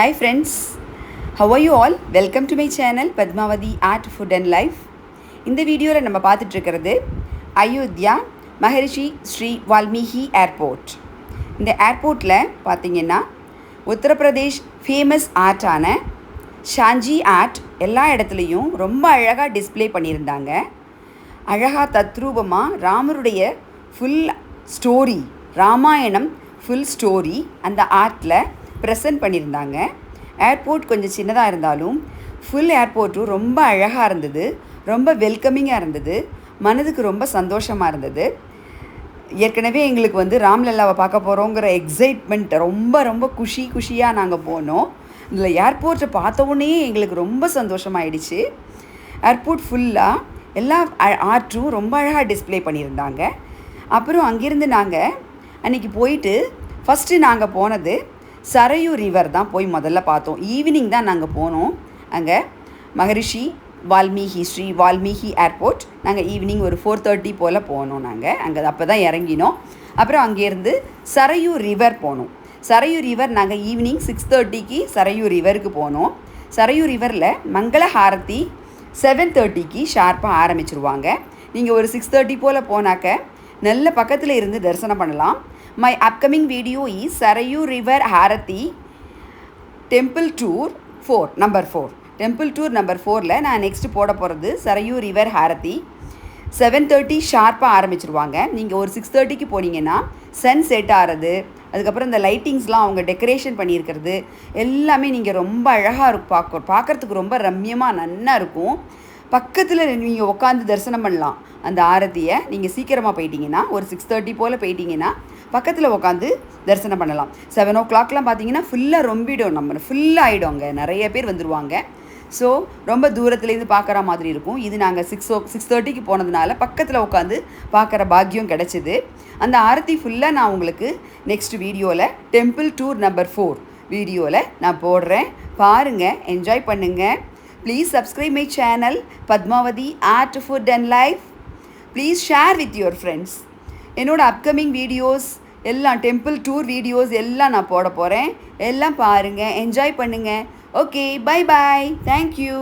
Hi friends, how are you all? Welcome to my channel Padmavati Art Food and Life. இந்த வீடியோவில் நம்ம பார்த்துட்டு இருக்கிறது அயோத்தியா மகரிஷி ஸ்ரீ வால்மீகி ஏர்போர்ட். இந்த ஏர்போர்ட்டில் பார்த்தீங்கன்னா உத்தரப்பிரதேஷ் ஃபேமஸ் ஆர்ட்டான ஷாஞ்சி ஆர்ட் எல்லா இடத்துலையும் ரொம்ப அழகாக டிஸ்ப்ளே பண்ணியிருந்தாங்க. அழகாக தத்ரூபமாக ராமருடைய full story, Ramayanam full story அந்த ஆர்ட்டில் ப்ரெசென்ட் பண்ணியிருந்தாங்க. ஏர்போர்ட் கொஞ்சம் சின்னதாக இருந்தாலும் ஃபுல் ஏர்போர்ட்டும் ரொம்ப அழகாக இருந்தது, ரொம்ப வெல்கமிங்காக இருந்தது, மனதுக்கு ரொம்ப சந்தோஷமாக இருந்தது. ஏற்கனவே எங்களுக்கு ராம்லல்லாவை பார்க்க போகிறோங்கிற எக்ஸைட்மெண்ட் ரொம்ப குஷியாக நாங்கள் போனோம். இதில் ஏர்போர்ட்டை பார்த்தோன்னே எங்களுக்கு ரொம்ப சந்தோஷமாயிடுச்சு. ஏர்போர்ட் ஃபுல்லாக எல்லா ஆர்ட்டும் ரொம்ப அழகாக டிஸ்ப்ளே பண்ணியிருந்தாங்க. அப்புறம் அங்கேருந்து நாங்கள் அன்றைக்கி போயிட்டு ஃபஸ்ட்டு நாங்கள் போனது சரையூ ரிவர் தான் போய் முதல்ல பார்த்தோம். ஈவினிங் தான் நாங்கள் போனோம். அங்கே மகரிஷி வால்மீகி ஸ்ரீ வால்மீகி ஏர்போர்ட் நாங்கள் ஈவினிங் ஒரு 4:30 போல் போனோம். நாங்கள் அங்கே அப்போ தான் இறங்கினோம். அப்புறம் அங்கேருந்து சரையூ ரிவர் போனோம். சரையூ ரிவர் நாங்கள் ஈவினிங் 6:30க்கு சரையூ ரிவருக்கு போனோம். சரையூ ரிவரில் மங்கள ஹாரதி 7:30க்கு ஷார்ப்பாக ஆரம்பிச்சிருவாங்க. நீங்கள் ஒரு 6:30 போல் போனாக்க நல்ல பக்கத்தில் இருந்து தரிசனம் பண்ணலாம். My upcoming video is Sarayu River Harati Temple Tour 4 number 4. Temple Tour number 4ல நான் நெக்ஸ்ட் போட போகிறது சரையூ ரிவர் ஹாரதி 7:30 ஷார்ப்பாக ஆரம்பிச்சிருவாங்க. நீங்கள் ஒரு 6:30க்கு போனீங்கன்னா சன் செட் ஆகிறது, அதுக்கப்புறம் இந்த லைட்டிங்ஸ்லாம் அவங்க டெக்கரேஷன் பண்ணியிருக்கிறது எல்லாமே நீங்கள் ரொம்ப அழகாக இருக்கும். பார்க்குறதுக்கு ரொம்ப ரம்யமாக நல்லா இருக்கும். பக்கத்தில் நீங்கள் உட்காந்து தரிசனம் பண்ணலாம். அந்த ஆரத்தியை நீங்கள் சீக்கிரமாக போயிட்டீங்கன்னா ஒரு 6:30 போல் போயிட்டீங்கன்னா பக்கத்தில் உட்காந்து தரிசனம் பண்ணலாம். 7 o'clockலாம் பார்த்தீங்கன்னா ஃபுல்லாக ரொம்பிடும், நம்ம ஃபுல்லாக ஆகிடும். அங்கே நிறைய பேர் வந்துடுவாங்க. ஸோ ரொம்ப தூரத்துலேருந்து பார்க்குற மாதிரி இருக்கும். இது நாங்கள் 6:30க்கு போனதுனால பக்கத்தில் உட்காந்து பார்க்குற பாக்கியம் கிடச்சிது. அந்த ஆரத்தி ஃபுல்லாக நான் உங்களுக்கு நெக்ஸ்ட் வீடியோவில் டெம்பிள் டூர் நம்பர் 4 வீடியோவில் நான் போடுறேன். பாருங்கள், என்ஜாய் பண்ணுங்கள். Please subscribe my channel Padmavathi art food and life. Please share with your friends. என்னோடய அப்கமிங் வீடியோஸ் எல்லாம் டெம்பிள் டூர் வீடியோஸ் எல்லாம் நான் போட போகிறேன். எல்லாம் பாருங்கள், என்ஜாய் பண்ணுங்கள். Okay, bye bye, thank you.